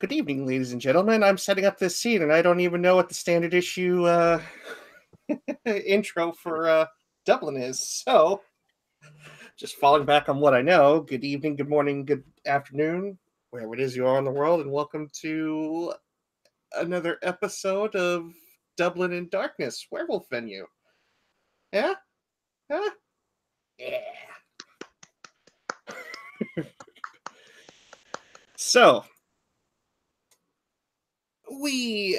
Good evening, ladies and gentlemen. I'm setting up this scene, and I don't even know what the standard issue intro for Dublin is. So, just falling back on what I know. Good evening, good morning, good afternoon, wherever it is you are in the world, and welcome to another episode of Dublin in Darkness, Werewolf Venue. Yeah, huh? Yeah. So, we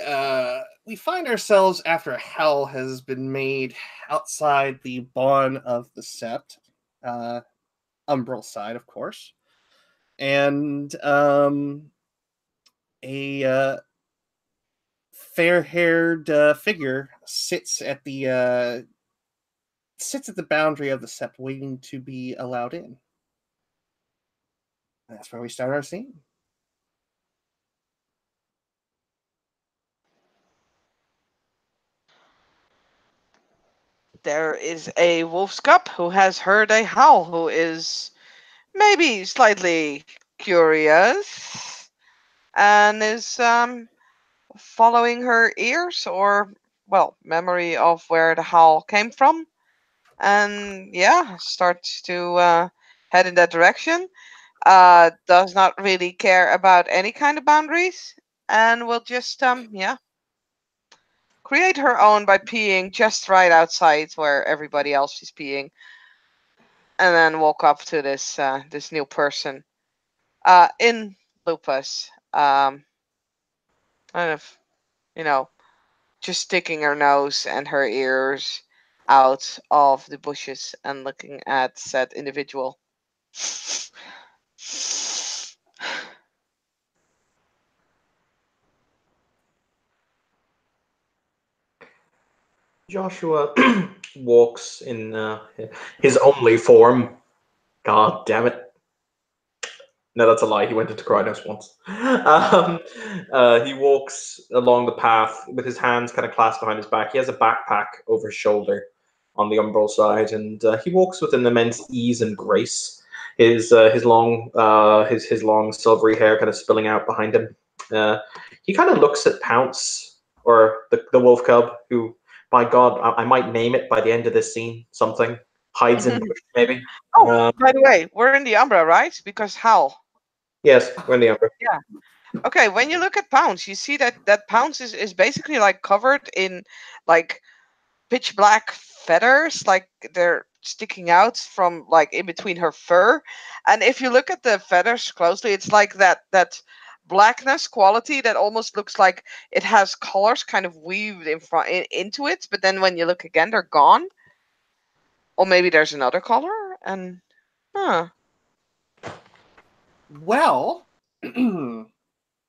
find ourselves after hell has been made outside the Bawn of the Sept, uh, Umbral side, of course, and a fair-haired figure sits at the boundary of the Sept, waiting to be allowed in. And that's where we start our scene. There is a wolf's cub who has heard a howl, who is maybe slightly curious and is following her ears or, well, memory of where the howl came from. And yeah, starts to head in that direction. Does not really care about any kind of boundaries and will just, create her own by peeing just right outside where everybody else is peeing, and then walk up to this new person in Lupus, kind of, you know, just sticking her nose and her ears out of the bushes and looking at said individual. Joshua walks in his only form. God damn it. No, that's a lie. He went into Krynos once. He walks along the path with his hands kind of clasped behind his back. He has a backpack over his shoulder on the umbral side, and he walks with an immense ease and grace. His long silvery hair kind of spilling out behind him. He kind of looks at Pounce, or the wolf cub, who, by God, I might name it by the end of this scene. Something hides in bush, maybe. Oh, Um, by the way, we're in the Umbra, right? Because how? yes, we're in the umbral. Yeah. Okay, when you look at Pounce, you see that Pounce is basically like covered in like pitch black feathers, like they're sticking out from like in between her fur. And if you look at the feathers closely, it's like that blackness quality that almost looks like it has colors kind of weaved into it, but then when you look again, they're gone. Or maybe there's another color, and huh. Well,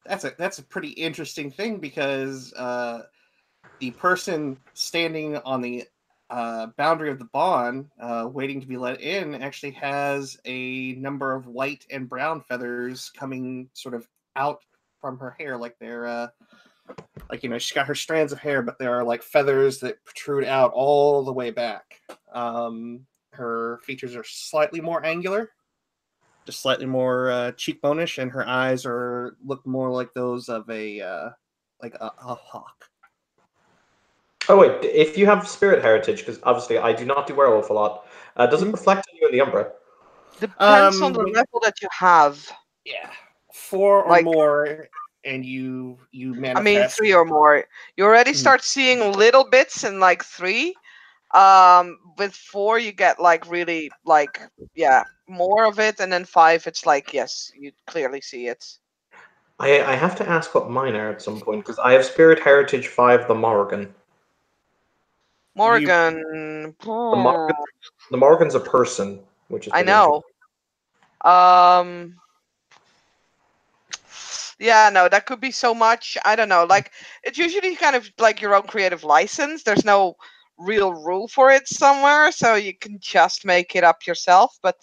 that's a pretty interesting thing because the person standing on the boundary of the Bawn, waiting to be let in, actually has a number of white and brown feathers coming sort of out from her hair, like they're she's got her strands of hair, but there are like feathers that protrude out all the way back. Her features are slightly more angular, just slightly more cheekbonish, and her eyes look more like those of a hawk. Oh wait, if you have spirit heritage, because obviously I do not do werewolf a lot, does it Mhm. reflect on you in the Umbra? Depends on the When level that you have. Yeah, four or Like, more, and you I mean, manifest. three or more. You already Mhm. start seeing little bits in like three. With four, you get like really like, yeah, more of it, and then five, it's like, yes, you clearly see it. I have to ask what mine are at some point, because I have spirit heritage 5, the Morrigan. You Morgan, The Morrigan, the Morrigan's a person, which is I pretty interesting. know. Um, yeah, no, that could be so much. I don't know. Like, it's usually kind of like your own creative license. There's no real rule for it somewhere, so you can just make it up yourself. But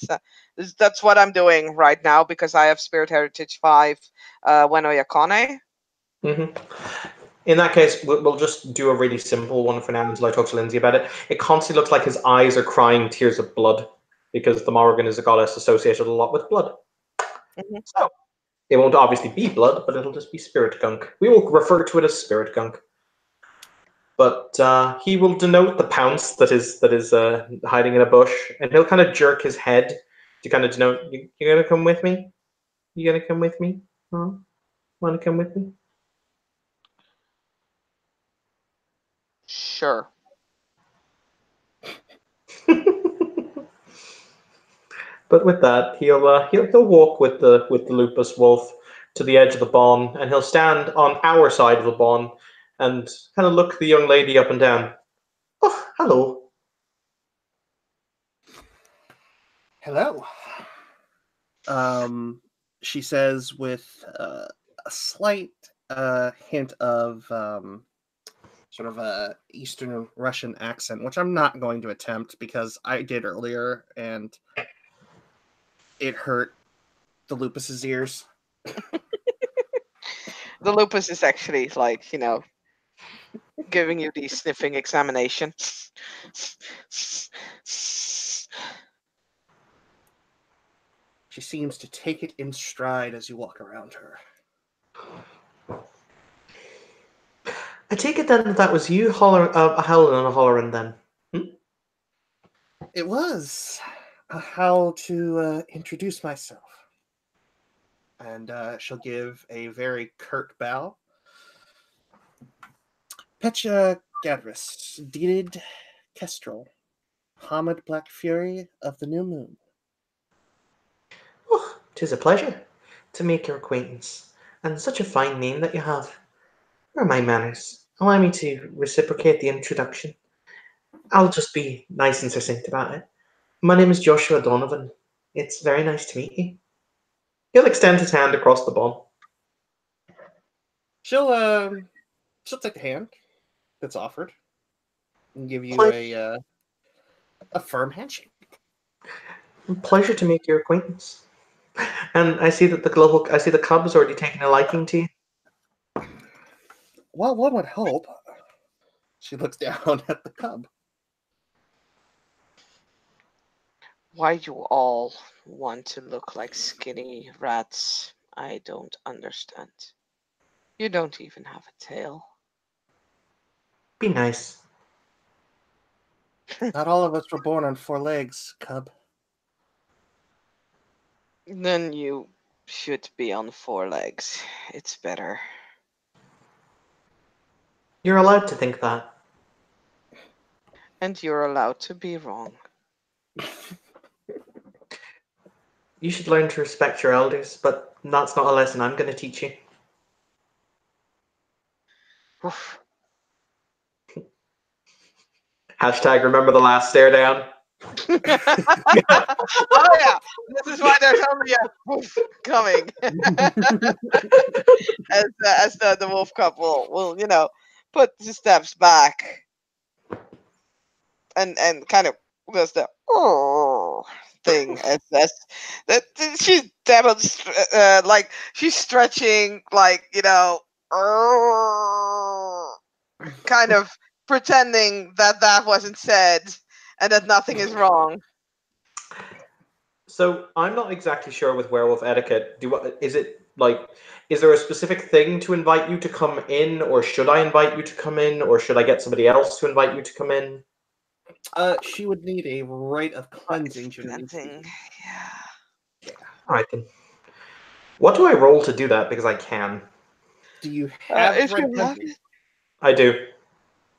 that's what I'm doing right now because I have Spirit Heritage 5, Weno Yakone. hmm In that case, we'll just do a really simple one for now until I talk to Lindsay about it. It constantly looks like his eyes are crying tears of blood, because the Morrigan is a goddess associated a lot with blood. Mhm. So, It won't obviously be blood, but it'll just be spirit gunk. We will refer to it as spirit gunk. But he will denote the pounce that is hiding in a bush, and he'll kind of jerk his head to kind of denote, "You gonna come with me? You gonna come with me? Huh? Wanna come with me?" Sure. But with that, he'll walk with the lupus wolf to the edge of the barn, and he'll stand on our side of the barn and kind of look the young lady up and down. "Oh, hello." Hello. She says with a slight hint of sort of a Eastern Russian accent, which I'm not going to attempt because I did earlier and it hurt the lupus's ears. The lupus is actually like, giving you the sniffing examination. She seems to take it in stride as you walk around her. I take it then that was you howling and hollering then. It was how to introduce myself. And she'll give a very curt bow. Pecha Gadris, Deeded Kestrel, Hamid Black Fury of the New Moon. Oh, 'tis a pleasure to make your acquaintance, and such a fine name that you have. Where are my manners? Allow me to reciprocate the introduction. I'll just be nice and succinct about it. My name is Joshua Donovan. It's very nice to meet you. He'll extend his hand across the barn. She'll take the hand that's offered and give you a firm handshake. Pleasure to make your acquaintance. And I see that the cub has already taken a liking to you. Well, one would hope. She looks down at the cub. Why you all want to look like skinny rats, I don't understand. You don't even have a tail. Be nice. Not all of us were born on 4 legs, cub. Then you should be on 4 legs. It's better. You're allowed to think that. And you're allowed to be wrong. You should learn to respect your elders, but that's not a lesson I'm going to teach you. Oof. Hashtag remember the last stare down. Oh yeah, this is why there's only a woof coming. as the wolf cub will put the steps back and kind of does the thing as that she's like she's stretching kind of pretending that wasn't said and that nothing is wrong. So I'm not exactly sure with werewolf etiquette. Is there a specific thing to invite you to come in, or should I invite you to come in, or should I get somebody else to invite you to come in? She would need a rite of cleansing. Yeah. All right then. What do I roll to do that? Because I can. Do you have if rite you of have cleansing? it. I do.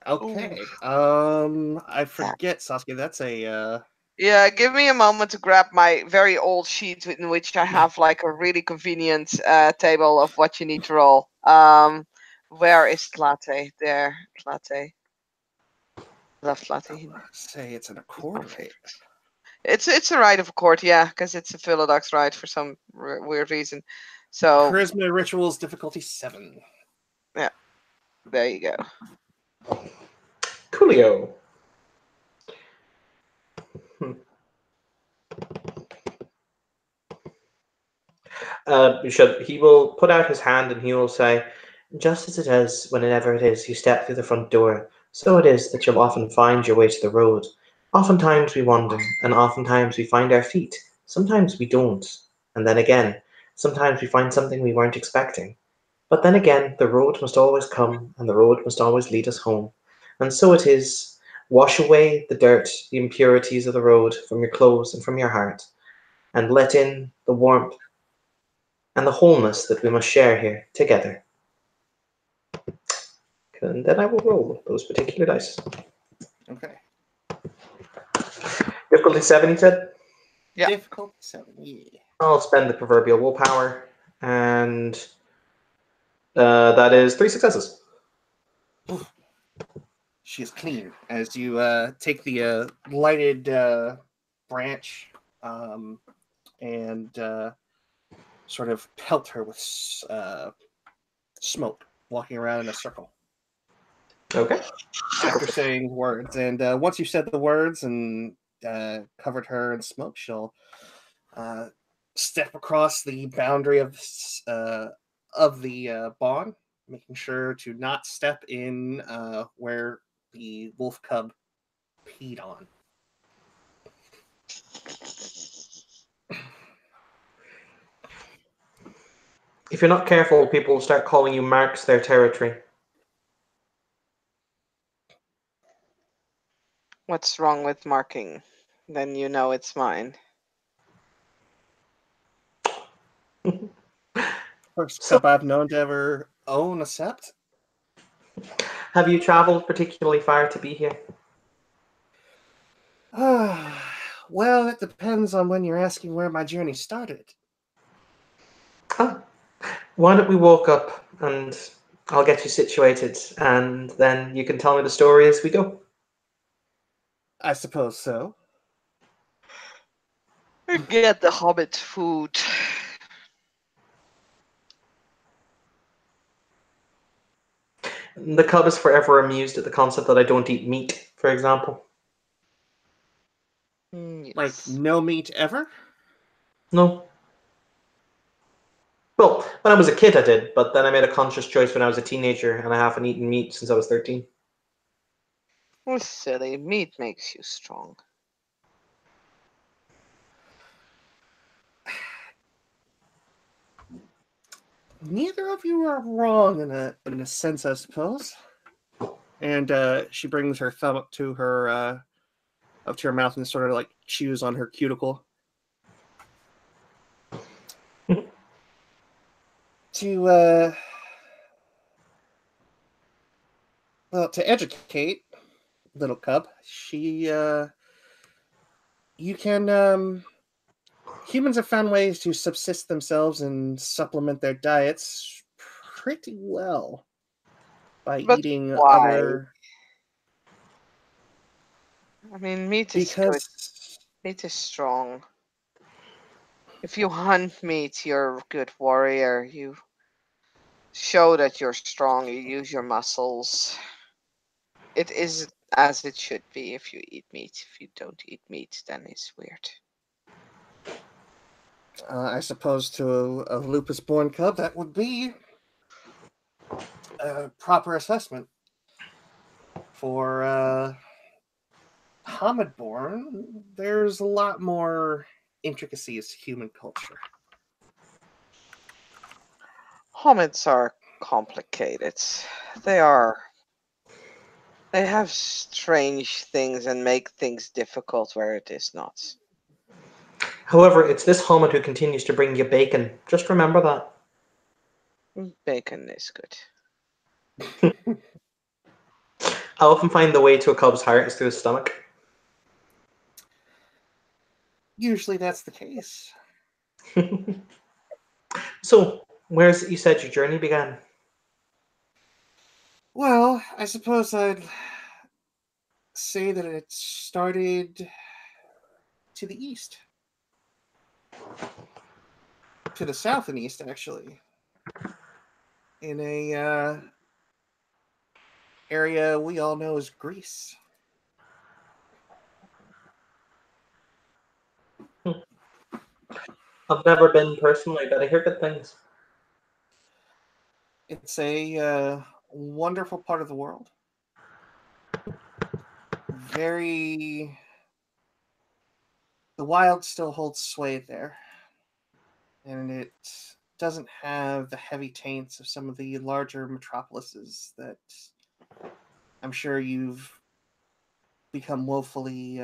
Okay. I forget, Saskia. That's a. Yeah, give me a moment to grab my very old sheet in which I have like a really convenient table of what you need to roll. Where is Latte? There, Latte. Left Latte. Say it's an accord. It's a rite of accord, yeah, because it's a Philodox rite for some weird reason. So Charisma rituals difficulty 7. Yeah, there you go. Coolio. He will put out his hand and he will say, "Just as it is whenever it is you step through the front door, so it is that you'll often find your way to the road. Oftentimes we wander, and oftentimes we find our feet. Sometimes we don't. And then again, Sometimes we find something we weren't expecting. But then again, the road must always come, and the road must always lead us home. And so it is. Wash away the dirt, the impurities of the road from your clothes and from your heart, and let in the warmth and the wholeness that we must share here together. And then I will roll those particular dice. Okay. Difficulty 7, you said? Yeah. Difficult 7. Yeah. I'll spend the proverbial willpower, and that is 3 successes. She is clean as you take the lighted branch and sort of pelt her with smoke, walking around in a circle. Okay. After saying words, and once you said the words and covered her in smoke, she'll step across the boundary of the bond, making sure to not step in where the wolf cub peed on. If you're not careful, people will start calling you marks their territory. What's wrong with marking? Then you know it's mine. First cub I've known to ever own a sept. Have you traveled particularly far to be here? Well, it depends on when you're asking where my journey started. Ah, why don't we walk up and I'll get you situated, and then you can tell me the story as we go. I suppose so. Get the hobbit food. The cub is forever amused at the concept that I don't eat meat, for example. Like, Yes. no meat ever? No. Well, when I was a kid I did, but then I made a conscious choice when I was a teenager, and I haven't eaten meat since I was 13. Oh, silly. Meat makes you strong. Neither of you are wrong in a sense, I suppose. And she brings her thumb up to her mouth and sort of like chews on her cuticle. To educate little cub, you can humans have found ways to subsist themselves and supplement their diets pretty well by But eating why? other. I mean, meat is good. Because Meat is strong. If you hunt meat, you're a good warrior. You show that you're strong. You use your muscles. It is as it should be if you eat meat. If you don't eat meat, then it's weird. I suppose to a lupus-born cub, that would be a proper assessment. For Hamid-born, there's a lot more intricacies to human culture. Hominids are complicated. They are. They have strange things and make things difficult where it is not. However, it's this hobbit who continues to bring you bacon. Just remember that. Bacon is good. I often find the way to a cub's heart is through his stomach. Usually that's the case. So, where's it you said your journey began? Well, I suppose I'd say that it started to the east. To the south and east, actually. In a area we all know as Greece. I've never been personally, but I hear good things. It's a wonderful part of the world. The wild still holds sway there. and it doesn't have the heavy taints of some of the larger metropolises that I'm sure you've become woefully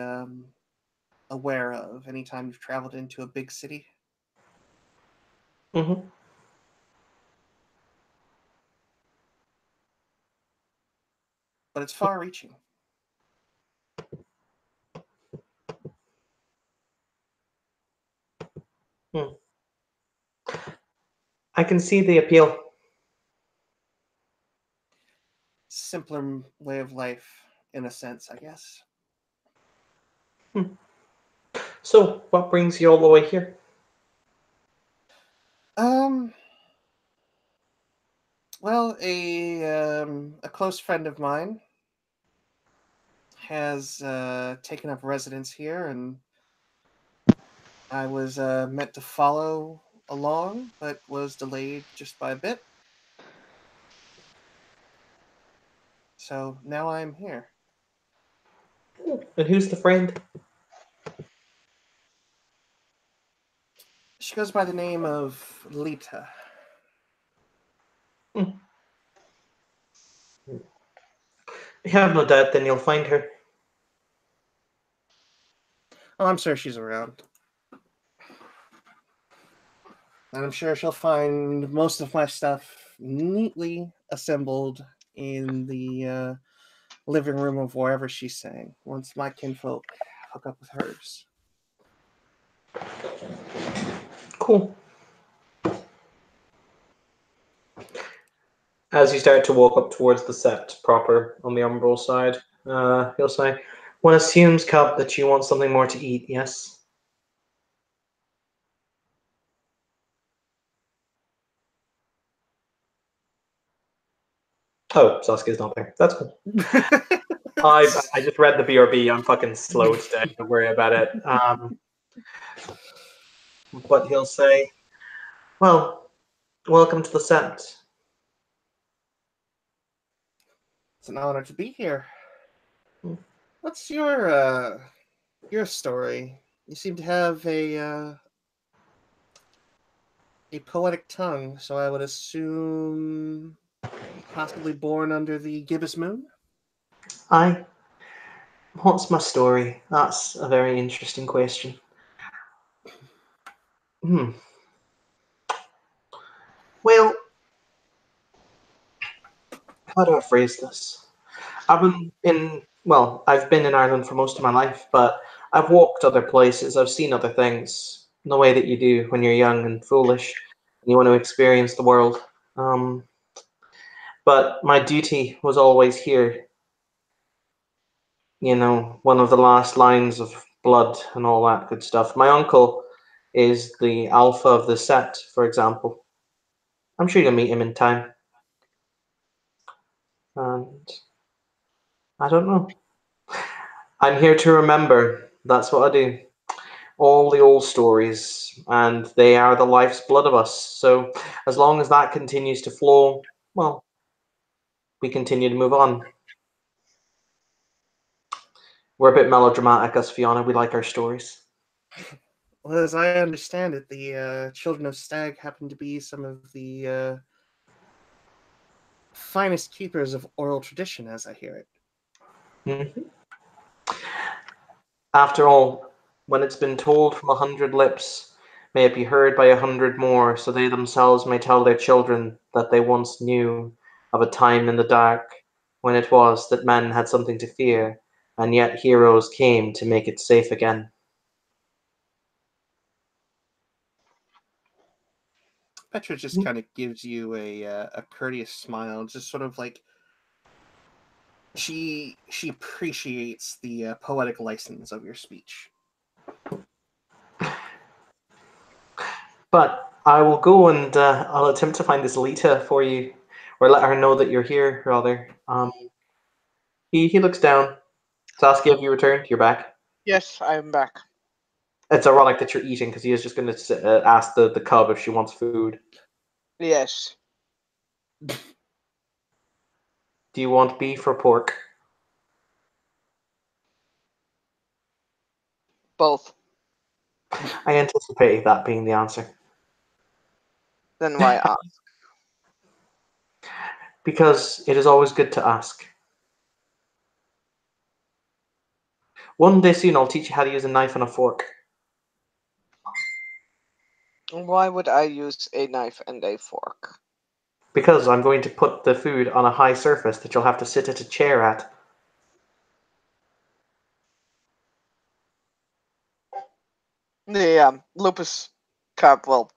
aware of anytime you've traveled into a big city. Mm-hmm. But it's far-reaching. I can see the appeal. Simpler way of life, in a sense, I guess. So, what brings you all the way here? Well, a close friend of mine has taken up residence here, and I was meant to follow along, but was delayed just by a bit. So now I'm here. And who's the friend? She goes by the name of Lita. You have no doubt then you'll find her. Oh, I'm sure she's around. And I'm sure she'll find most of my stuff neatly assembled in the living room of wherever she's staying, once my kinfolk hook up with hers. Cool. As you start to walk up towards the set proper on the Umbral side, he'll say, "One assumes, Cub, that you want something more to eat, yes?" Oh, Saskia's not there. That's cool. I just read the BRB. I'm fucking slow today. Don't worry about it. But he'll say, "Well, welcome to the set." It's an honor to be here. Hmm. What's your story? You seem to have a poetic tongue, so I would assume possibly born under the gibbous moon? What's my story? That's a very interesting question. Well, how do I phrase this? I've been in Ireland for most of my life, but I've walked other places. I've seen other things in the way that you do when you're young and foolish and you want to experience the world. Um, but my duty was always here. You know, one of the last lines of blood and all that good stuff. My uncle is the alpha of the set, for example. I'm sure you'll meet him in time. And I don't know. I'm here to remember. That's what I do. All the old stories, and they are the life's blood of us. So as long as that continues to flow, well, we continue to move on. We're a bit melodramatic, us Fiona. We like our stories. Well, as I understand it, the Children of Stag happen to be some of the finest keepers of oral tradition, as I hear it. Mhm. After all, when it's been told from 100 lips, may it be heard by 100 more, so they themselves may tell their children that they once knew of a time in the dark when it was that men had something to fear, and yet heroes came to make it safe again. Petra just kind of gives you a courteous smile, just sort of like she appreciates the poetic license of your speech. But I will go and I'll attempt to find this Lita for you, or let her know that you're here, rather. He looks down. Saskia, have you returned? You're back. Yes, I'm back. It's ironic that you're eating because he is just going to ask the cub if she wants food. Yes. Do you want beef or pork? Both. I anticipated that being the answer. Then why ask? Because it is always good to ask. One day soon, I'll teach you how to use a knife and a fork. Why would I use a knife and a fork? Because I'm going to put the food on a high surface that you'll have to sit at a chair at. The lupus cup will,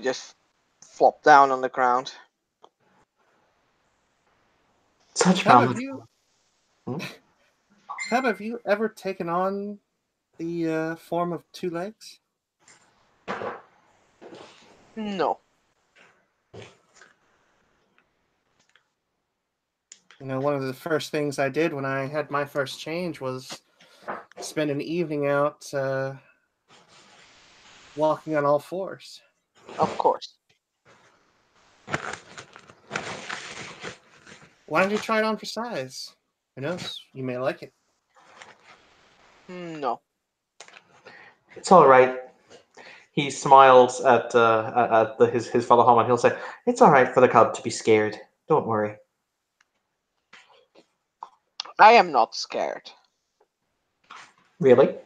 just flop down on the ground. Such Have balance. you Hmm? have you ever taken on the form of two legs? No. One of the first things I did when I had my first change was spend an evening out walking on all fours. Of course. Why don't you try it on for size? Who knows? You may like it. No. It's all right. He smiles at his fellow Homan. He'll say, "It's all right for the cub to be scared. Don't worry." I am not scared. Really?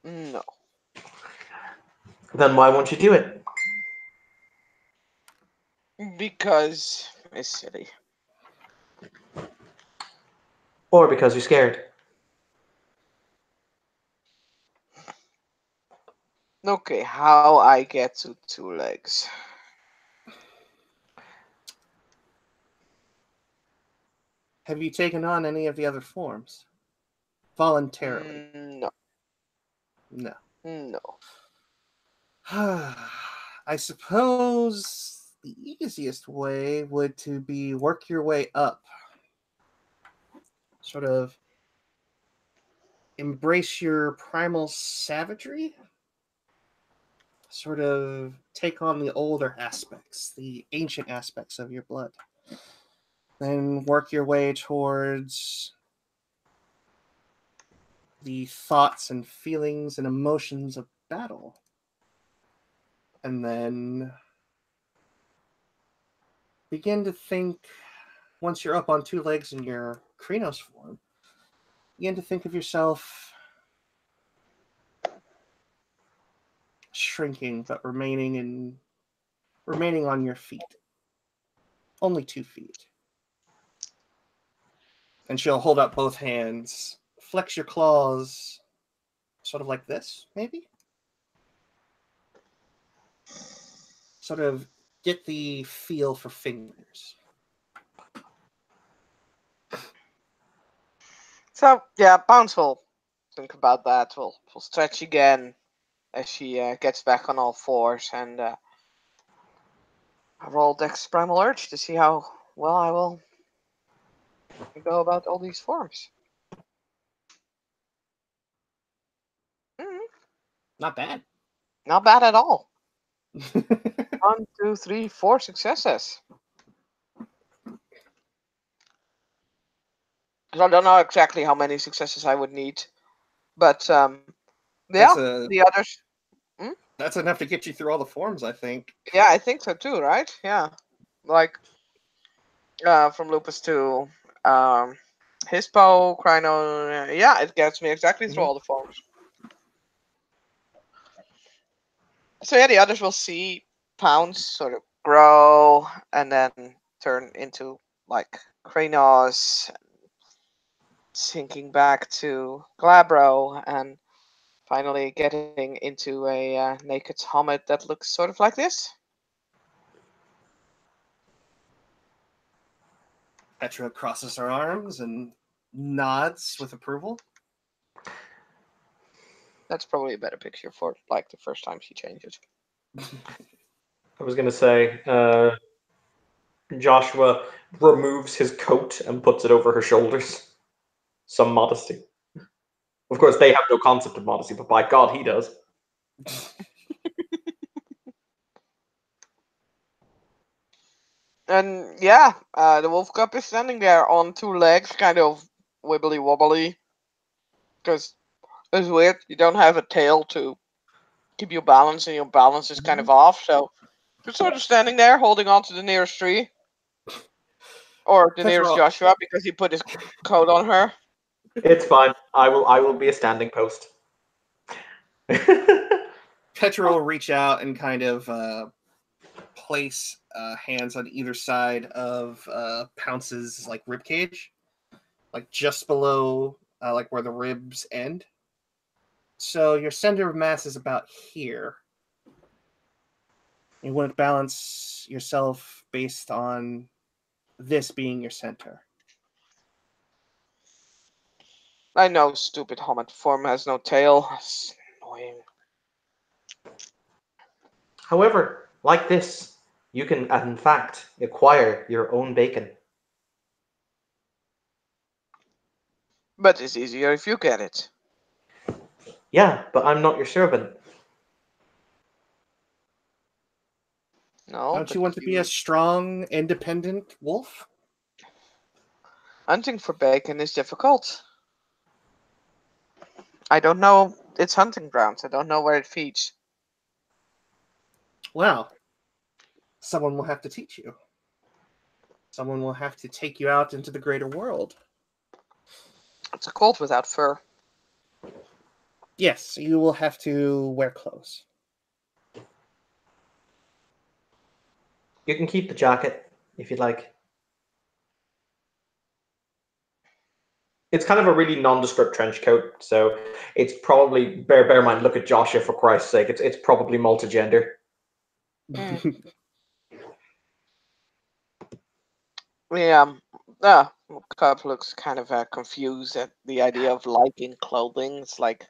No. Then why won't you do it? Because it's silly. Or because you're scared? Okay, how I get to two legs? Have you taken on any of the other forms? Voluntarily? No. No. No. I suppose the easiest way would to be work your way up. Sort of embrace your primal savagery. Sort of take on the older aspects, the ancient aspects of your blood. Then work your way towards the thoughts and feelings and emotions of battle. And then begin to think, once you're up on two legs in your Krenos form, begin to think of yourself shrinking but remaining on your feet. Only 2 feet. And she'll hold up both hands, flex your claws, sort of like this, maybe? Sort of get the feel for fingers. So yeah, Bounce will think about that. We'll stretch again as she gets back on all fours and roll Dex Primal Urge to see how well I will go about all these forms. Not bad. Not bad at all. 1, 2, 3, 4 successes. So I don't know exactly how many successes I would need, but yeah, the others. That's enough to get you through all the forms, I think. Yeah, I think so too, right? Yeah, like from Lupus to Hispo, Crino. Yeah, it gets me exactly through all the forms. So yeah, the others will see Pounce sort of grow and then turn into like Kranos, sinking back to Glabro, and finally getting into a naked Homet that looks sort of like this. Petra crosses her arms and nods with approval. That's probably a better picture for like the first time she changes. I was going to say, Joshua removes his coat and puts it over her shoulders. Some modesty. Of course, they have no concept of modesty, but by God, he does. And yeah, the Wolf Cup is standing there on 2 legs, kind of wibbly wobbly. Because it's weird, you don't have a tail to keep you balanced, and your balance is kind of off. So you're sort of standing there, holding on to the nearest tree, or the nearest Petrol, Joshua because he put his coat on her. It's fine. I will be a standing post. Petra will reach out and kind of place hands on either side of Pounce's like rib cage, like just below like where the ribs end. So your center of mass is about here. You want to balance yourself based on this being your center. I know, stupid helmet form has no tail. It's annoying. However, like this, you can, in fact, acquire your own bacon. But it's easier if you get it. Yeah, but I'm not your servant. No, Don't but you want to be a strong, independent wolf? hunting for bacon is difficult. I don't know its hunting grounds. I don't know where it feeds. Well, someone will have to teach you. Someone will have to take you out into the greater world. It's a colt without fur. Yes, you will have to wear clothes. You can keep the jacket if you'd like. It's kind of a really nondescript trench coat, so it's probably bear in mind. Look at Joshua, for Christ's sake. It's probably multigender. Yeah. Cub looks kind of confused at the idea of liking clothing. It's like,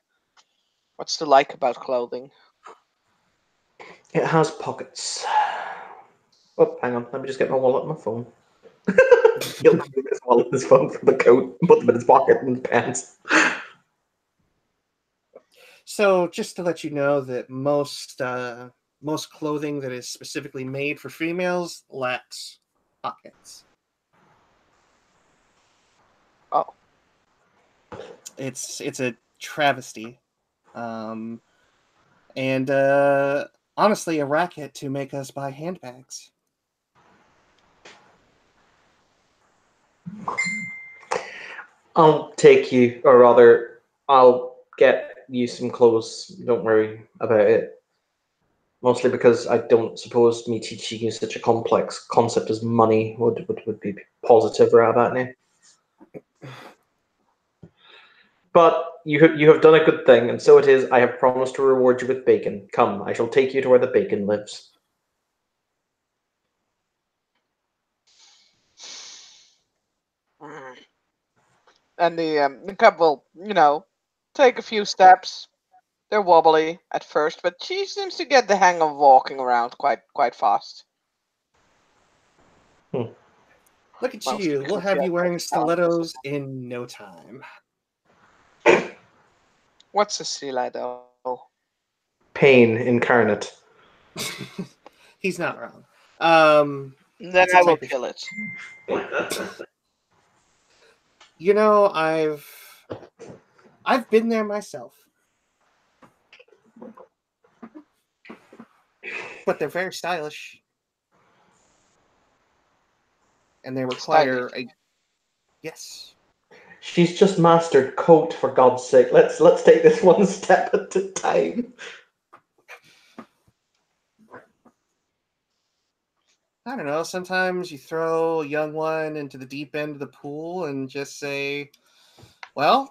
what's to like about clothing? It has pockets. Oh, hang on. Let me just get my wallet and my phone. He'll take his wallet and his phone from the coat and put them in his pocket and his pants. So, just to let you know that most clothing that is specifically made for females lacks pockets. Oh. It's a travesty, and honestly, a racket to make us buy handbags. I'll take you, or rather, I'll get you some clothes. Don't worry about it. Mostly because I don't suppose me teaching you such a complex concept as money would be positive right about now. But you have done a good thing, and so it is. I have promised to reward you with bacon. Come, I shall take you to where the bacon lives. Mm. And the cub will, take a few steps. They're wobbly at first, but she seems to get the hang of walking around quite fast. Look at Mostly you. because We'll she have has you wearing no stilettos in no time. What's a stiletto? Pain incarnate. He's not wrong. Then It's a I will type of- kill it. You know, I've been there myself. But they're very stylish. And they require Stylish. yes. She's just mastered coat, for God's sake. Let's take this one step at a time. I don't know. Sometimes you throw a young one into the deep end of the pool and just say, well,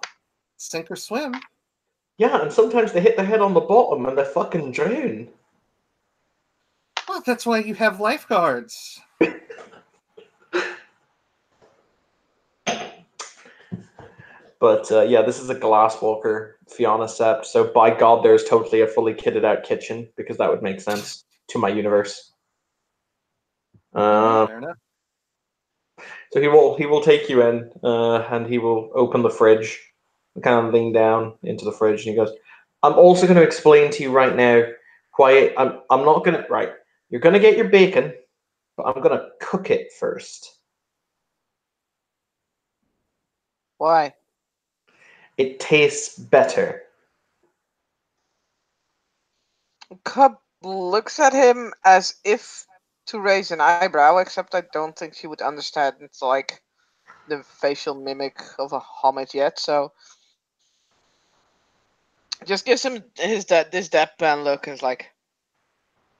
sink or swim. Yeah, and sometimes they hit their head on the bottom and they fucking drown. Well, that's why you have lifeguards. But yeah, this is a Glasswalker Fiona Sept, so by God, there's totally a fully kitted out kitchen because that would make sense to my universe. Fair enough. So he will take you in, and he will open the fridge, and kind of lean down into the fridge, and he goes, "I'm also going to explain to you right now why I'm not going to right. You're going to get your bacon, but I'm going to cook it first. Why? It tastes better." Cub looks at him as if to raise an eyebrow, except I don't think she would understand. It's like the facial mimic of a Hobbit yet, so just gives him this deadpan look and is like,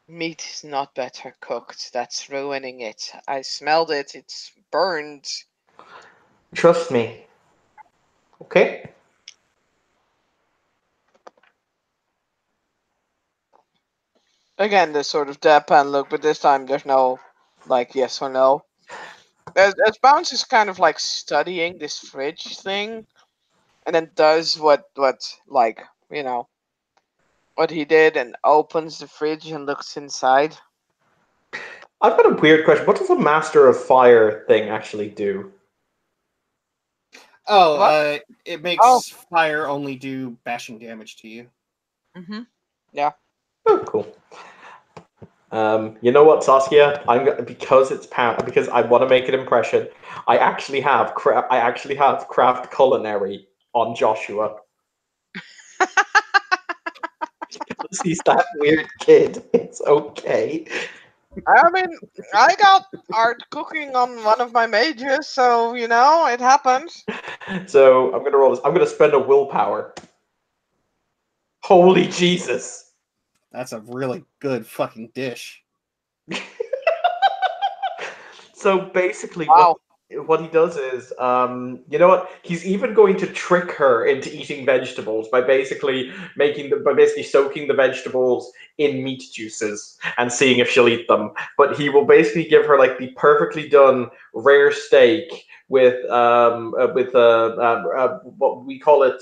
meat is not better cooked. That's ruining it. I smelled it. It's burned. Trust me. Okay. Again, this sort of deadpan look, but this time there's no like yes or no. As Bounce is kind of like studying this fridge thing, and then does what like what he did and opens the fridge and looks inside. I've got a weird question. What does a Master of Fire thing actually do? Oh, What? it makes fire only do bashing damage to you. Mm-hmm. Yeah. Oh, cool. You know what, Saskia? Because it's because I want to make an impression. I actually have craft culinary on Joshua. Because he's that weird kid. It's okay. I mean, I got art cooking on one of my majors, so it happens. So I'm gonna roll this. I'm gonna spend a willpower. Holy Jesus! That's a really good fucking dish. So basically, Wow. what he does is, you know what? He's even going to trick her into eating vegetables by basically soaking the vegetables in meat juices and seeing if she'll eat them. But he will basically give her like the perfectly done rare steak with what we call it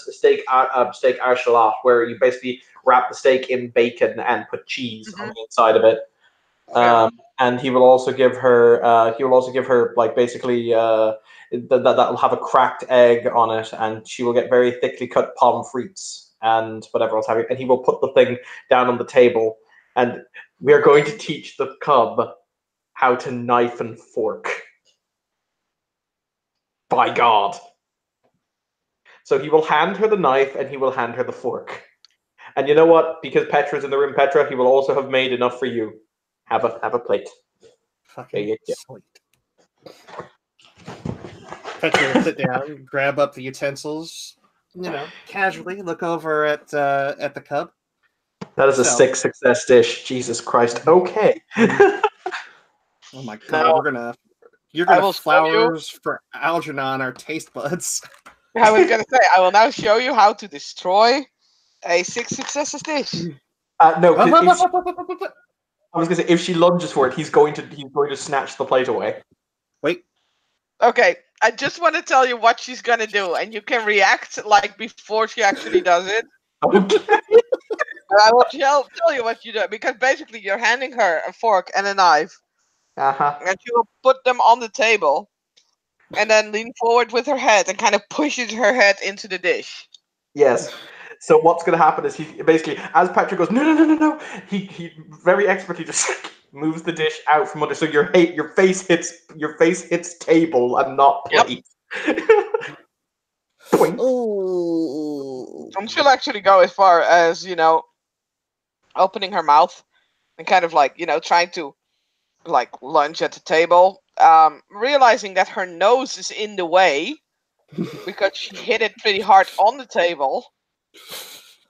steak archalat, where you basically wrap the steak in bacon and put cheese on the inside of it. Yeah. And he will also give her like basically that'll have a cracked egg on it, and she will get very thickly cut pommes frites and whatever else have you. And he will put the thing down on the table, and we are going to teach the cub how to knife and fork. By God. So he will hand her the knife and he will hand her the fork. And you know what? Because Petra's in the room, Petra, he will also have made enough for you. Have a plate. Fucking There you sweet. Petra will sit down, grab up the utensils, casually look over at the cub. That is a So- 6 success dish. Jesus Christ. Okay. Oh my god, Now, you're I gonna will show flowers for Algernon our taste buds. I was gonna say I will now show you how to destroy a 6 successes dish. No, I was gonna say if she lunges for it, he's going to snatch the plate away. Wait. Okay, I just want to tell you what she's gonna do, and you can react like before she actually does it. Okay. And I will tell you what you do, because basically you're handing her a fork and a knife, Uh-huh. and she will put them on the table, and then lean forward with her head and kind of pushes her head into the dish. Yes. So what's going to happen is he basically, as Patrick goes, no, he very expertly just moves the dish out from under, so your face hits table and not plate. Oh. And she'll actually go as far as opening her mouth and kind of like trying to like lunge at the table, realizing that her nose is in the way because she hit it pretty hard on the table.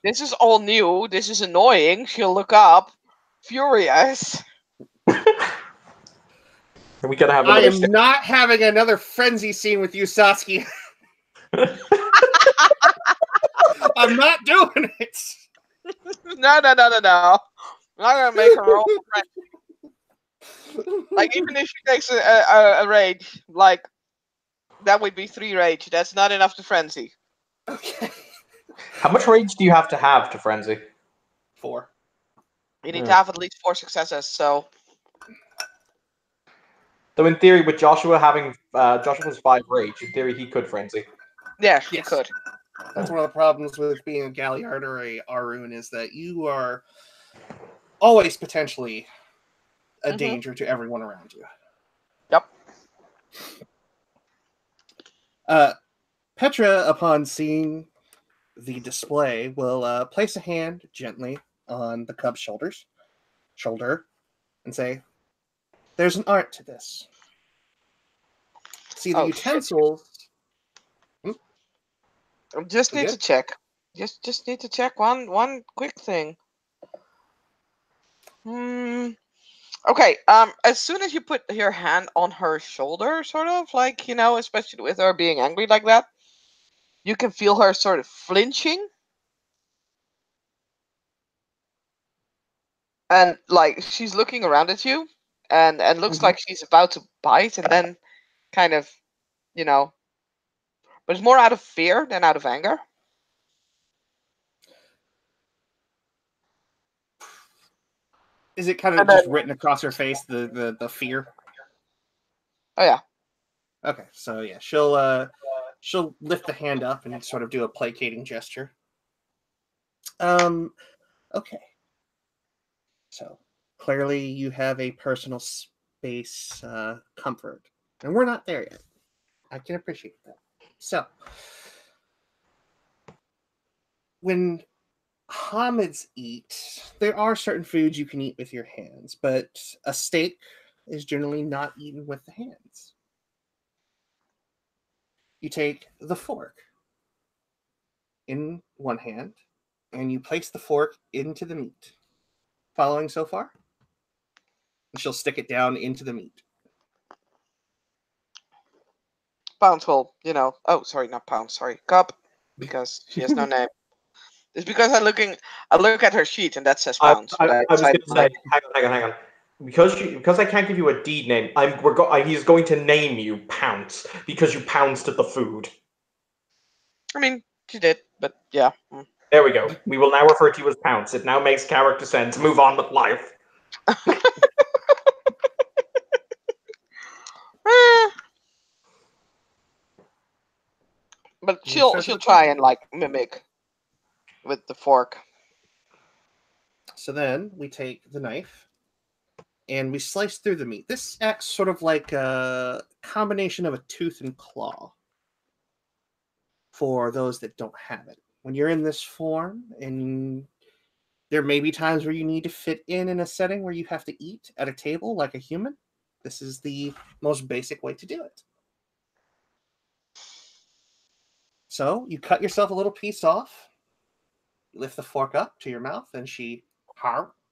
This is all new. This is annoying. She'll look up, furious. Are we gonna have I another am not having another frenzy scene with you, Saskia. I'm not doing it. No. I'm not gonna make her roll frenzy. Like, even if she takes a rage, like that would be 3 rage. That's not enough to frenzy. Okay. How much rage do you have to frenzy? 4. You need to have at least 4 successes. So in theory, with Joshua having Joshua's 5 rage, in theory he could frenzy. yeah, you Yes. could. That's one of the problems with being a Galliard or a Arun, is that you are always potentially a danger to everyone around you. Yep. Petra, upon seeing the display, will place a hand gently on the cub's shoulder, and say, "There's an art to this. See the Oh, shit. utensils." Just We need good? to check. Just need to check one quick thing. Okay. As soon as you put your hand on her shoulder, sort of like, especially with her being angry like that, you can feel her sort of flinching, and like she's looking around at you, and looks like she's about to bite, and then kind of, but it's more out of fear than out of anger. Is it kind of And just then, written across her face, the fear? oh yeah, Okay, so yeah, she'll lift the hand up and sort of do a placating gesture. Okay. So clearly you have a personal space comfort, and we're not there yet. I can appreciate that. So when Hamids eat, there are certain foods you can eat with your hands, but a steak is generally not eaten with the hands. You take the fork in one hand and you place the fork into the meat. Following so far? And she'll stick it down into the meat. Pounce will, Oh, sorry, not Pounce. Sorry, Cup, because she has no name. It's because I look at her sheet and that says Pounce. I was going to say, hang on. Because I can't give you a deed name, he's going to name you Pounce because you pounced at the food. I mean, she did, but yeah. There we go. We will now refer to you as Pounce. It now makes character sense. Move on with life. But she'll try and like mimic with the fork. So then we take the knife and we slice through the meat. This acts sort of like a combination of a tooth and claw for those that don't have it. When you're in this form, and there may be times where you need to fit in a setting where you have to eat at a table like a human, this is the most basic way to do it. So you cut yourself a little piece off, lift the fork up to your mouth, and she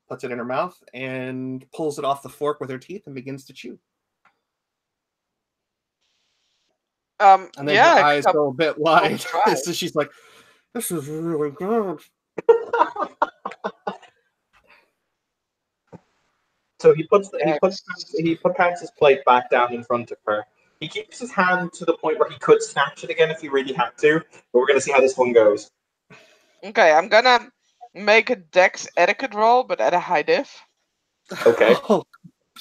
puts it in her mouth and pulls it off the fork with her teeth and begins to chew. And then her eyes go a bit wide. So she's like, "This is really good." So he puts Pounce's plate back down in front of her. He keeps his hand to the point where he could snatch it again if he really had to, but we're going to see how this one goes. Okay, I'm gonna make a Dex etiquette roll, but at a high diff. Okay. Oh,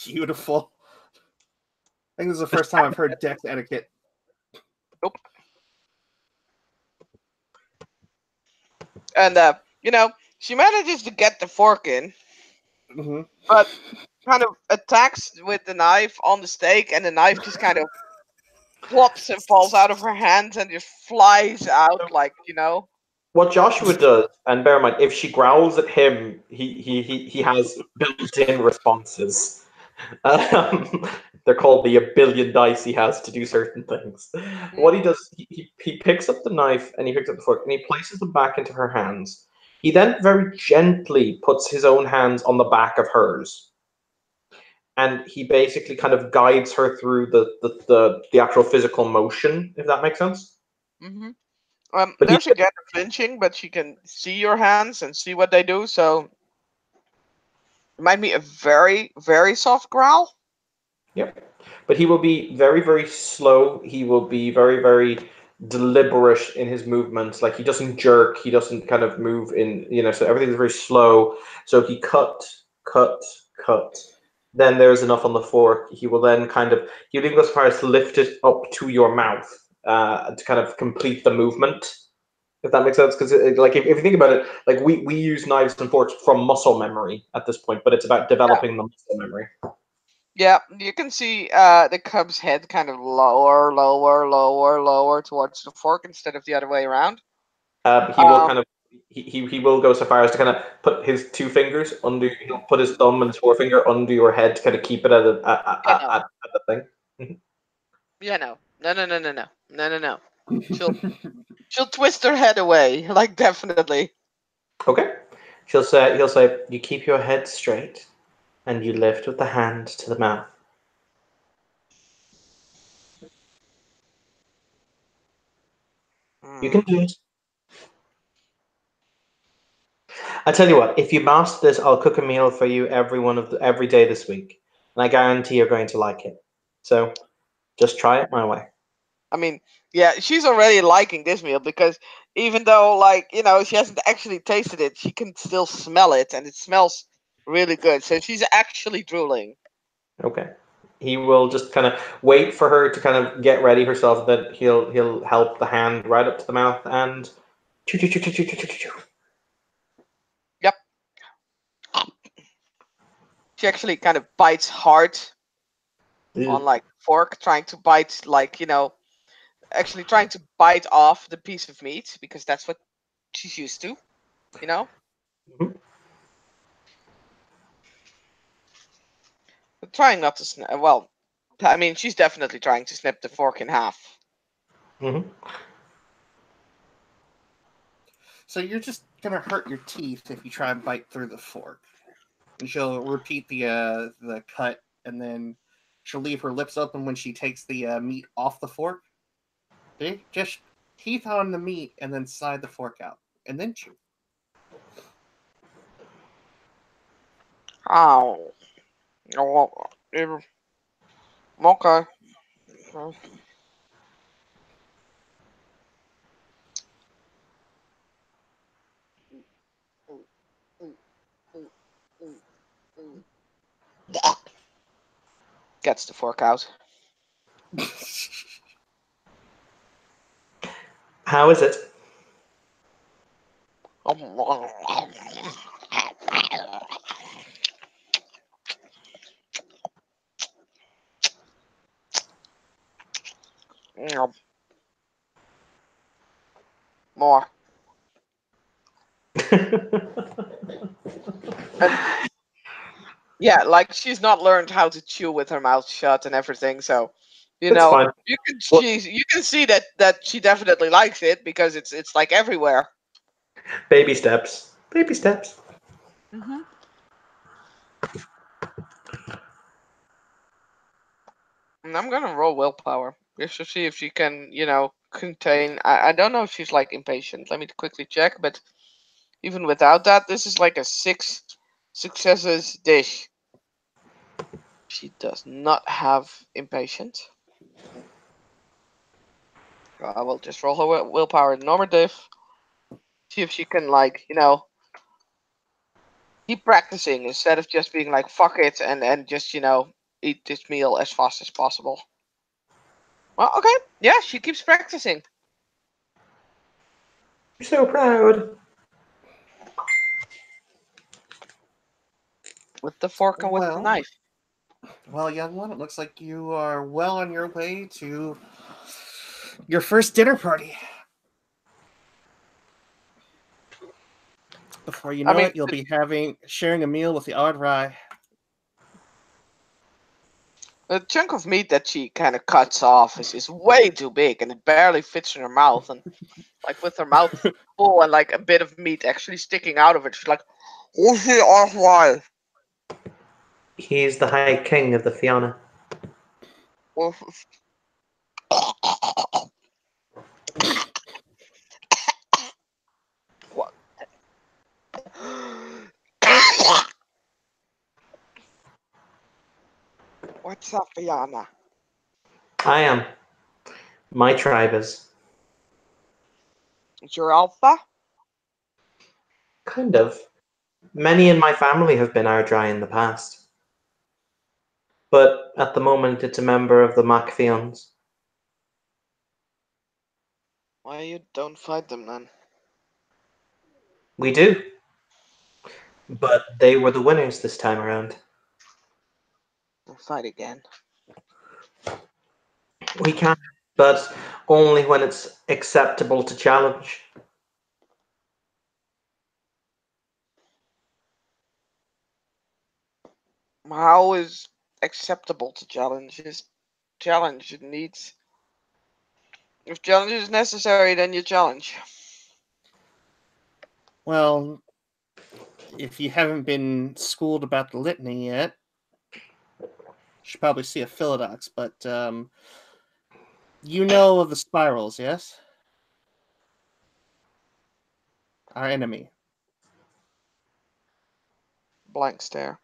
beautiful. I think this is the first time I've heard Dex etiquette. Nope. And she manages to get the fork in, but kind of attacks with the knife on the steak, and the knife just kind of plops and falls out of her hands and just flies out, like. What Joshua does, and bear in mind, if she growls at him, he has built-in responses. They're called the a billion dice he has to do certain things. What he does, he picks up the knife and he picks up the fork and he places them back into her hands. He then very gently puts his own hands on the back of hers. And he basically kind of guides her through the actual physical motion, if that makes sense. Mm-hmm. There's again flinching, but she can see your hands and see what they do, so it might be a very, very soft growl. Yep. But he will be very, very slow. He will be very, very deliberate in his movements. Like, he doesn't jerk. He doesn't kind of move in, so everything's very slow. So he cut. Then there's enough on the fork. He will then he'll even go as far as to lift it up to your mouth to kind of complete the movement. If that makes sense, because if you think about it, like we use knives and forks from muscle memory at this point, but it's about developing the muscle memory. Yeah, you can see the cub's head kind of lower towards the fork instead of the other way around. He will kind of he will go so far as to kind of put his two fingers under. He'll put his thumb and his forefinger under your head to kind of keep it Yeah, no. at the thing. Yeah, no. No. She'll twist her head away, like definitely. Okay. He'll say, you keep your head straight and you lift with the hand to the mouth. You can do it. I tell you what, if you master this, I'll cook a meal for you every day this week, and I guarantee you're going to like it. So, just try it my way. I mean, yeah, she's already liking this meal because even though, like, she hasn't actually tasted it, she can still smell it, and it smells really good. So she's actually drooling. Okay. He will just kind of wait for her to kind of get ready herself. Then he'll help the hand right up to the mouth and chew, chew, chew, chew, chew, chew, chew, chew. Yep. She actually kind of bites hard on like fork, trying to bite actually trying to bite off the piece of meat because that's what she's used to, Mhm. But trying not to snip. Well, I mean, she's definitely trying to snip the fork in half. Mhm. So you're just gonna hurt your teeth if you try and bite through the fork. And she'll repeat the cut, and then she'll leave her lips open when she takes the meat off the fork. Okay? Just teeth on the meat, and then slide the fork out, and then chew. Oh. Okay. Gets the fork out. How is it? More. And yeah, like she's not learned how to chew with her mouth shut and everything, so That's fine. you can Well- you can see that she definitely likes it because it's like everywhere. Baby steps. Baby steps. Mm-hmm. And I'm gonna roll willpower just to see if she can, contain. I don't know if she's like impatient. Let me quickly check, but even without that, this is like a 6 successes dish. She does not have impatient. So I will just roll her willpower normative. See if she can keep practicing instead of just being like fuck it and just eat this meal as fast as possible. Well, okay, yeah, she keeps practicing. You're so proud. With the fork and with the Well, knife. well, young one, it looks like you are well on your way to your first dinner party. Before you I know mean, it, you'll be sharing a meal with the Ardrai. the chunk of meat that she kind of cuts off is way too big and it barely fits in her mouth. And like with her mouth full and like a bit of meat actually sticking out of it, she's like, "Who's the Ardrai?" He's the High King of the Fianna. What? What's up, Fianna? I am. My tribe is. Is your alpha? Kind of. Many in my family have been Ardrai in the past. But at the moment, it's a member of the Macphions. Why you don't fight them then? We do. But they were the winners this time around. We'll fight again. We can, but only when it's acceptable to challenge. How is acceptable to challenge? Is challenge it needs. If challenge is necessary, then you challenge. Well, if you haven't been schooled about the litany yet, you should probably see a Philodox, but you know of the spirals, yes? Our enemy. Blank stare.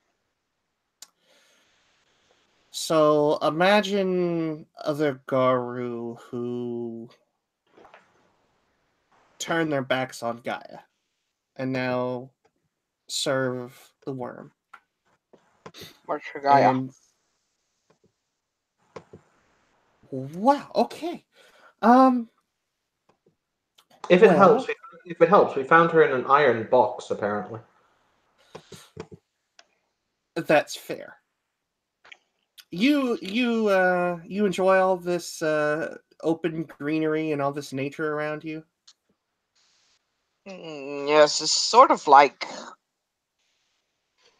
So imagine other Garu who turn their backs on Gaia and now serve the worm. March for Gaia. And wow, okay. Um If it Well- helps, we found her in an iron box, apparently. that's fair. You enjoy all this open greenery and all this nature around you? Yes, it's sort of like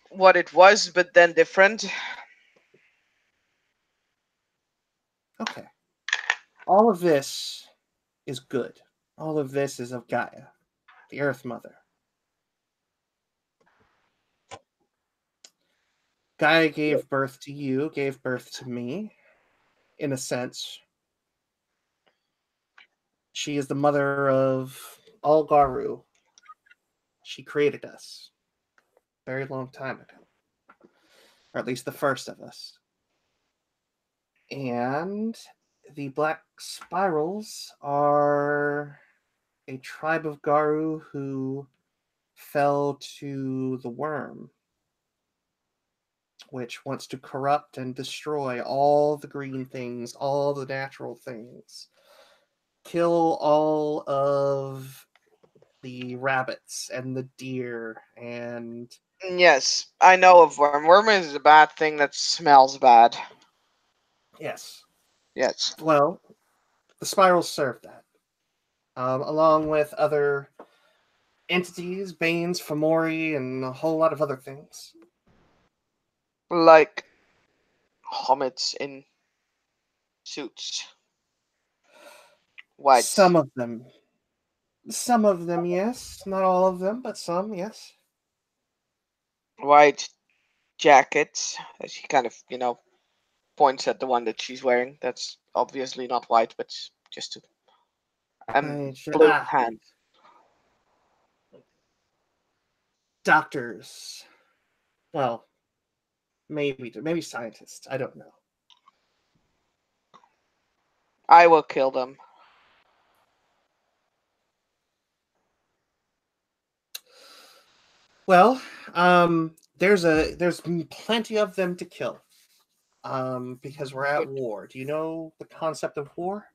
what it was, but then different. Okay. All of this is good. All of this is of Gaia, the Earth Mother. Gaia gave birth to you, gave birth to me, in a sense. She is the mother of all Garu. She created us a very long time ago. Or at least the first of us. And the Black Spirals are a tribe of Garu who fell to the worm, which wants to corrupt and destroy all the green things, all the natural things, kill all of the rabbits and the deer, and Yes, I know of worm. Worm is a bad thing that smells bad. yes. Yes. Well, the spirals serve that, along with other entities, Banes, Fomori, and a whole lot of other things. Like hobbits in suits. White. Some of them, yes. Not all of them, but some, yes. White jackets. As she kind of, points at the one that she's wearing. That's obviously not white, but just to. Blue pants. Doctors. Well, maybe scientists. I don't know. I will kill them. Well, there's plenty of them to kill. Because we're at war. Do you know the concept of war?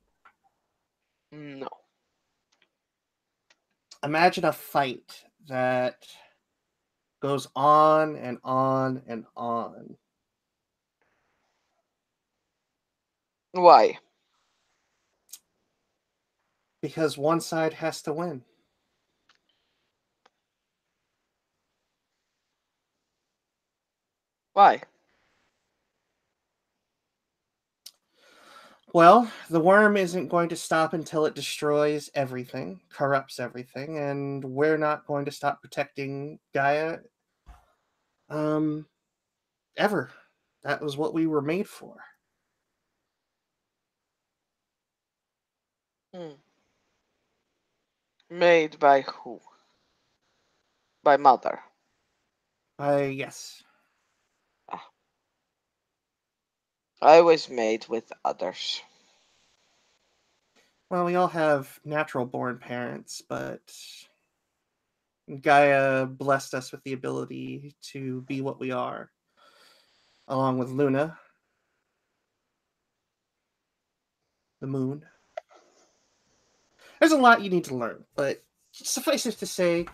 No. Imagine a fight that goes on and on and on. Why? Because one side has to win. Why? Well, the worm isn't going to stop until it destroys everything, corrupts everything, and we're not going to stop protecting Gaia ever. That was what we were made for. Made by who? By mother. Yes. I was made with others. Well, we all have natural born parents, but Gaia blessed us with the ability to be what we are, along with Luna, the moon. There's a lot you need to learn, but suffice it to say,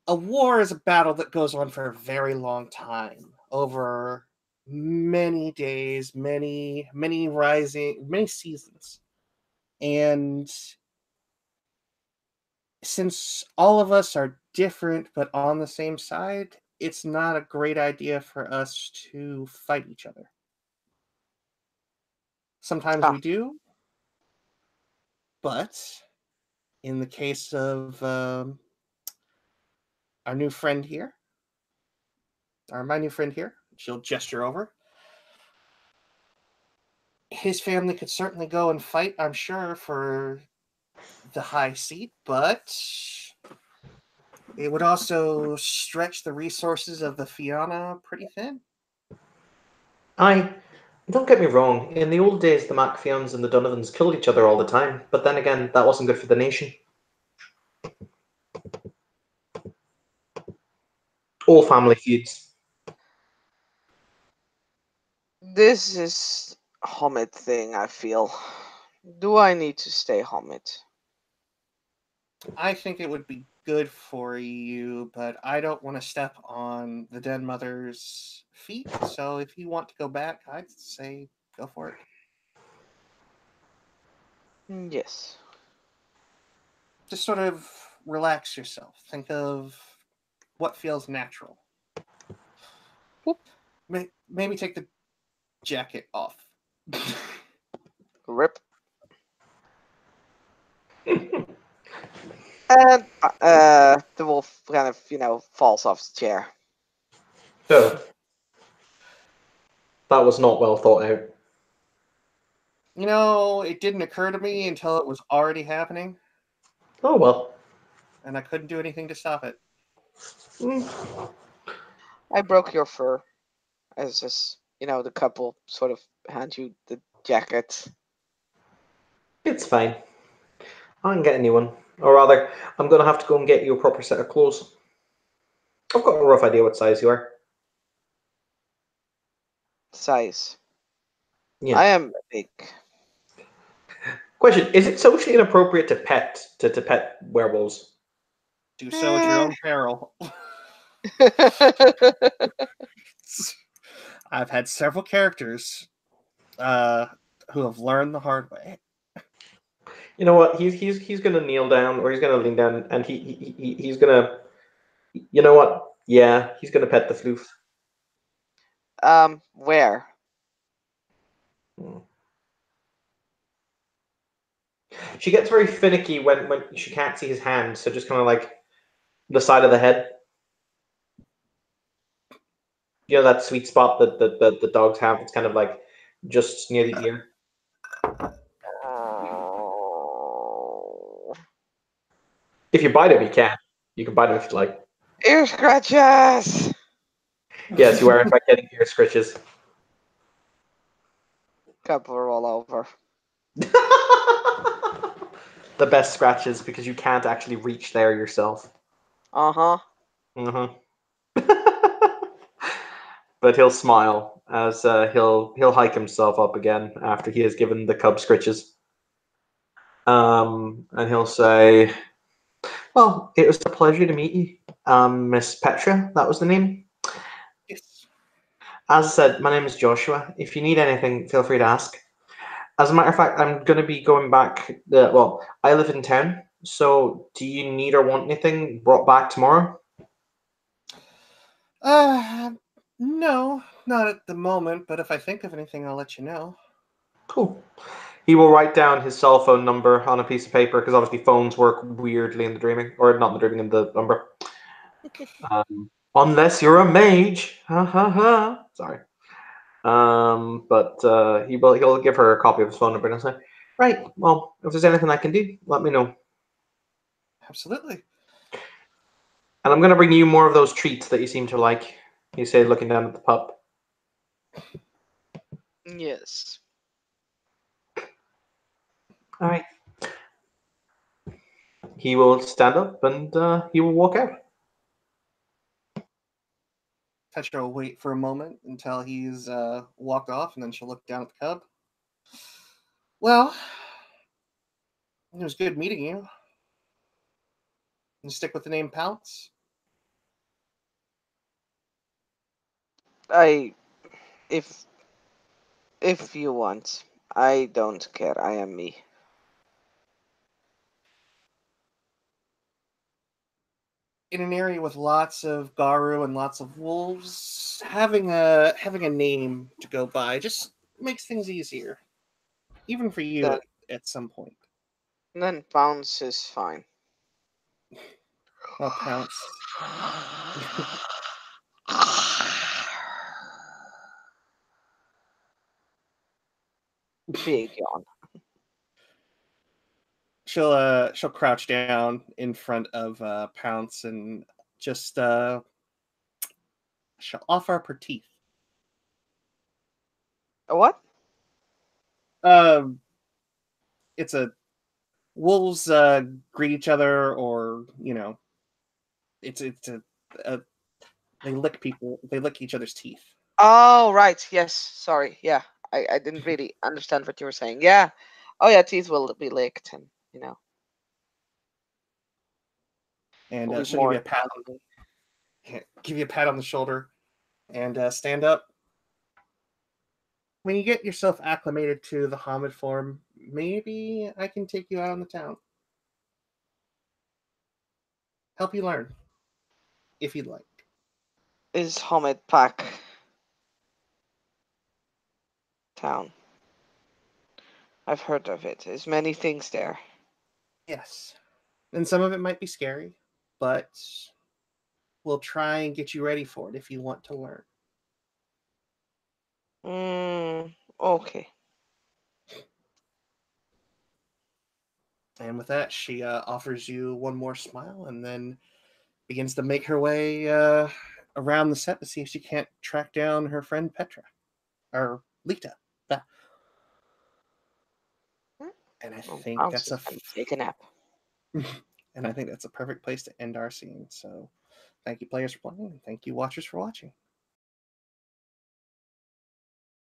a war is a battle that goes on for a very long time, over many days, many seasons. And since all of us are different but on the same side, it's not a great idea for us to fight each other. Sometimes we do, but in the case of our new friend here, or my new friend here, she'll gesture over. His family could certainly go and fight, I'm sure, for the high seat, but it would also stretch the resources of the Fianna pretty thin. Don't get me wrong, in the old days the MacFions and the Donovans killed each other all the time, but then again, that wasn't good for the nation. All family feuds. This is Homid thing, I feel. Do I need to stay Homid? I think it would be good for you, but I don't want to step on the Den Mother's feet. So if you want to go back, I'd say go for it. Yes. Just sort of relax yourself. Think of what feels natural. Whoop. Maybe take the jacket off. Rip. And the wolf kind of, falls off the chair. So, that was not well thought out. It didn't occur to me until it was already happening, Oh well. and I couldn't do anything to stop it. I broke your fur. As just, the couple sort of hand you the jacket. It's fine. I can get a new one. Or rather, I'm going to have to go and get you a proper set of clothes. I've got a rough idea what size you are. Size. Yeah. I am big. Question: is it socially inappropriate to pet werewolves? Do so at your own peril. I've had several characters who have learned the hard way. You know what? He's gonna kneel down, or he's gonna lean down, and he's gonna. You know what? Yeah, he's gonna pet the floof. Where? She gets very finicky when she can't see his hand, so just kind of like the side of the head. You know that sweet spot that the dogs have? It's kind of like just near the ear. If you bite him, you can. You can bite him if you like. Ear scratches! Yes, you are in fact getting ear scratches. Couple roll over. The best scratches because you can't actually reach there yourself. Uh-huh. But he'll smile as he'll hike himself up again after he has given the cub scritches. And he'll say, "Well, it was a pleasure to meet you, Miss Petra. That was the name." Yes. As I said, my name is Joshua. If you need anything, feel free to ask. As a matter of fact, I'm going to be going back. I live in town, so do you need or want anything brought back tomorrow? No, not at the moment, but if I think of anything, I'll let you know. Cool. He will write down his cell phone number on a piece of paper because obviously phones work weirdly in the dreaming, or not in the dreaming, in the number. Unless you're a mage. Ha ha ha. Sorry. But he'll give her a copy of his phone number and he'll say, "Right, well, if there's anything I can do, let me know." Absolutely. And I'm going to bring you more of those treats that you seem to like. You say, looking down at the pup. Yes. All right. He will stand up and he will walk out. Petra will wait for a moment until he's walked off, and then she'll look down at the cub. Well, it was good meeting you. And stick with the name Pounce? If you want. I don't care. I am me. in an area with lots of Garu and lots of wolves, having a name to go by just makes things easier, even for you Then at some point. Pounce is fine. Well, Pounce. Big yawn. She'll crouch down in front of Pounce and just she'll offer up her teeth. A what? It's a wolves greet each other, or it's a they lick people. They lick each other's teeth. Oh, right. Yes. Sorry. Yeah. I didn't really understand what you were saying. Yeah. Oh, yeah. Teeth will be licked, and And will be she'll give you more a pat on the shoulder, and stand up. When you get yourself acclimated to the Hamid form, maybe I can take you out on the town. Help you learn, if you'd like. Is Hamid Pak town? I've heard of it. There's many things there. Yes. And some of it might be scary, but we'll try and get you ready for it if you want to learn. Okay. And with that, she offers you one more smile and then begins to make her way around the set to see if she can't track down her friend Petra. Or Lita. Yeah. And I think Pounce that's is gonna take a nap. and I think that's a perfect place to end our scene. So thank you, players, for playing, and thank you, watchers, for watching.